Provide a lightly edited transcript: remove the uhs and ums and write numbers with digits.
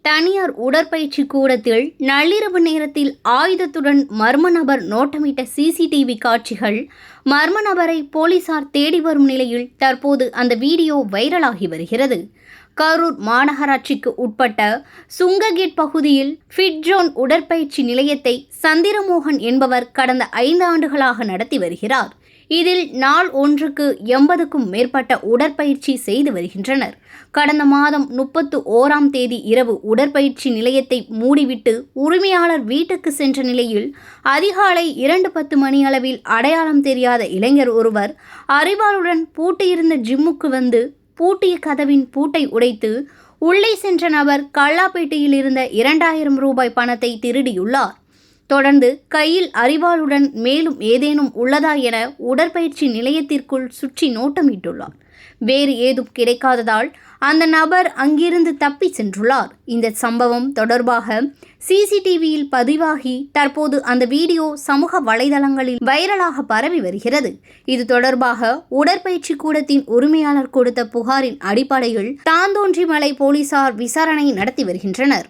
தனியார் உடற்பயிற்சி கூடத்தில் நள்ளிரவு நேரத்தில் ஆயுதத்துடன் மர்ம நபர் நோட்டமிட்ட சிசிடிவி காட்சிகள் மர்ம நபரை போலீசார் தேடி வரும் நிலையில் தற்போது அந்த வீடியோ வைரலாகி வருகிறது. கரூர் மாநகராட்சிக்கு உட்பட்ட சுங்ககேட் பகுதியில் ஃபிட்ஜோன் உடற்பயிற்சி நிலையத்தை சந்திரமோகன் என்பவர் கடந்த 5 ஆண்டுகளாக நடத்தி வருகிறார். இதில் நாள் ஒன்றுக்கு 80க்கும் மேற்பட்ட உடற்பயிற்சி செய்து வருகின்றனர். கடந்த மாதம் 31ஆம் தேதி இரவு உடற்பயிற்சி நிலையத்தை மூடிவிட்டு உரிமையாளர் வீட்டுக்கு சென்ற நிலையில் அதிகாலை 2:10 மணியளவில் அடையாளம் தெரியாத இளைஞர் ஒருவர் அரிவாளுடன் பூட்டியிருந்த ஜிம்முக்கு வந்து பூட்டிய கதவின் பூட்டை உடைத்து உள்ளே சென்ற நபர் கல்லாப்பேட்டையில் இருந்த 2000 ரூபாய் பணத்தை திருடியுள்ளார். தொடர்ந்து கையில் அரிவாளுடன் மேலும் ஏதேனும் உள்ளதா என உடற்பயிற்சி நிலையத்திற்குள் சுற்றி நோட்டமிட்டுள்ளார். வேறு ஏதும் கிடைக்காததால் அந்த நபர் அங்கிருந்து தப்பி சென்றுள்ளார். இந்த சம்பவம் தொடர்பாக சிசிடிவியில் பதிவாகி தற்போது அந்த வீடியோ சமூக வலைதளங்களில் வைரலாக பரவி வருகிறது. இது தொடர்பாக உடற்பயிற்சி கூடத்தின் உரிமையாளர் கொடுத்த புகாரின் அடிப்படையில் தாந்தோன்றிமலை போலீசார் விசாரணை நடத்தி வருகின்றனர்.